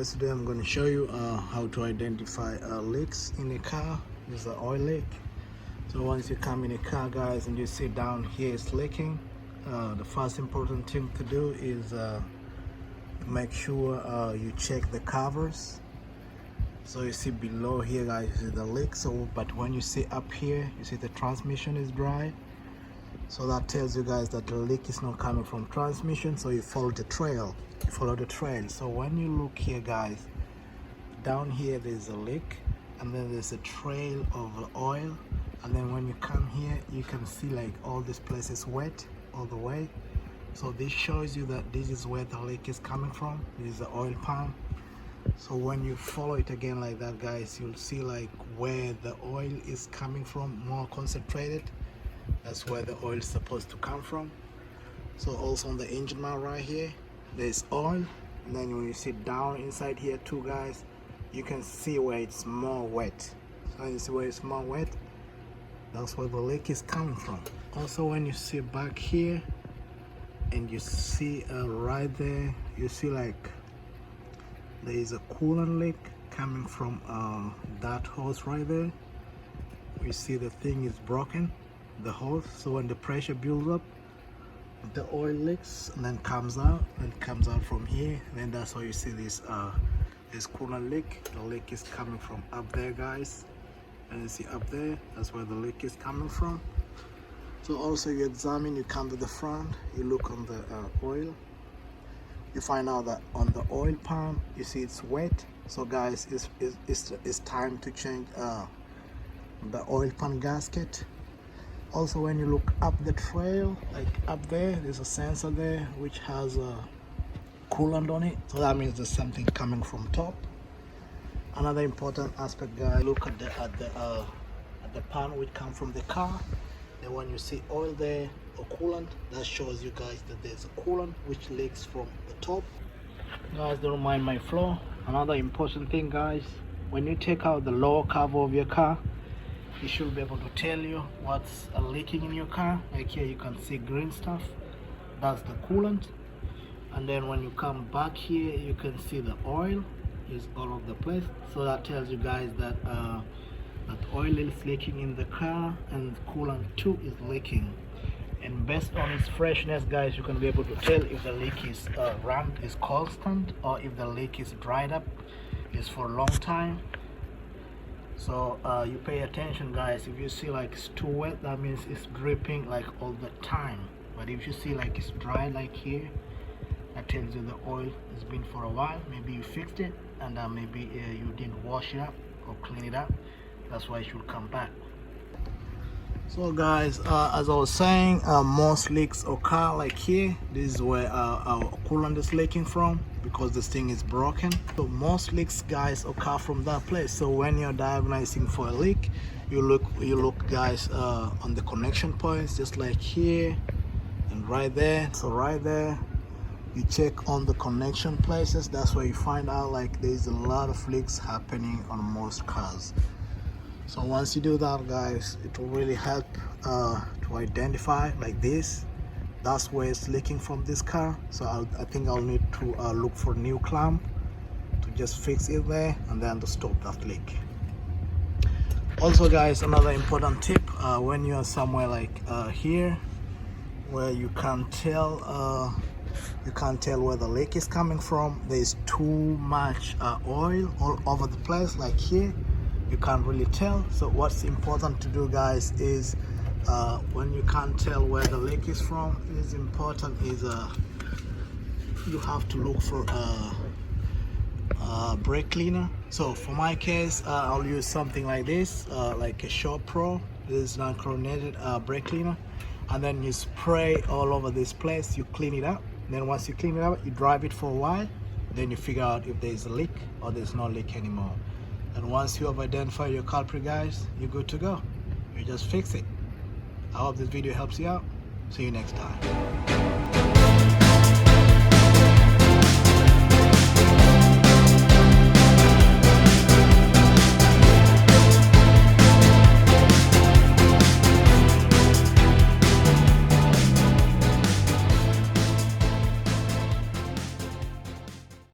guys, today I'm going to show you how to identify leaks in a car. This is an oil leak. So once you come in a car, guys, and you see down here it's leaking, the first important thing to do is make sure you check the covers. So you see below here, guys, is the leak. So but when you see up here, you see the transmission is dry. So that tells you guys that the leak is not coming from transmission. So you follow the trail. So when you look here, guys, down here there's a leak, and then there's a trail of oil, and then when you come here you can see like all this place is wet all the way. So this shows you that this is where the leak is coming from. This is the oil pump. So when you follow it again like that, guys, you'll see like where the oil is coming from, more concentrated. That's where the oil is supposed to come from. So also on the engine mount right here, there's oil, and then when you sit down inside here too, guys, you can see where it's more wet. So you see where it's more wet, that's where the leak is coming from. Also when you see back here and you see right there, you see like there is a coolant leak coming from that hose right there. You see the thing is broken, the hose. So when the pressure builds up, the oil leaks and then comes out from here. Then that's why you see this coolant leak. The leak is coming from up there, guys, and you see up there, that's where the leak is coming from. So also you examine, you come to the front, you look on the oil, you find out that on the oil pump you see it's wet. So guys, it's time to change the oil pump gasket. Also when you look up the trail, like up there, there's a sensor there which has a coolant on it, so that means there's something coming from top. Another important aspect, guys, look at the pan which come from the car. Then when you see oil there or coolant, that shows you guys that there's a coolant which leaks from the top. Guys, don't mind my flow. Another important thing, guys, when you take out the lower cover of your car, it should be able to tell you what's leaking in your car. Like here you can see green stuff, that's the coolant. And then when you come back here, you can see the oil is all over the place. So that tells you guys that that oil is leaking in the car, and coolant too is leaking. And based on its freshness, guys, you can be able to tell if the leak is constant, or if the leak is dried up, is for a long time. So you pay attention, guys. If you see like it's too wet, that means it's dripping like all the time. But if you see like it's dry, like here, that tells you the oil has been for a while. Maybe you fixed it, and maybe you didn't wash it up or clean it up. That's why it should come back. So guys, as I was saying, most leaks occur like here. This is where our coolant is leaking from, because this thing is broken. So most leaks, guys, occur from that place. So when you're diagnosing for a leak, you look guys on the connection points, just like here and right there. So right there you check on the connection places. That's where you find out like there's a lot of leaks happening on most cars. So once you do that, guys, it will really help to identify like this. That's where it's leaking from this car. So I think I'll need to look for a new clamp to just fix it there, and then to stop that leak. Also, guys, another important tip, when you are somewhere like here where you can't tell where the leak is coming from, there's too much oil all over the place, like here, you can't really tell. So what's important to do, guys, is when you can't tell where the leak is from, is important is you have to look for a brake cleaner. So for my case, I'll use something like this, like a Shop Pro. This is non-chlorinated brake cleaner, and then you spray all over this place. You clean it up. Then once you clean it up, you drive it for a while. Then you figure out if there's a leak or there's no leak anymore. And once you have identified your culprit, guys, you're good to go. You just fix it. I hope this video helps you out. See you next time.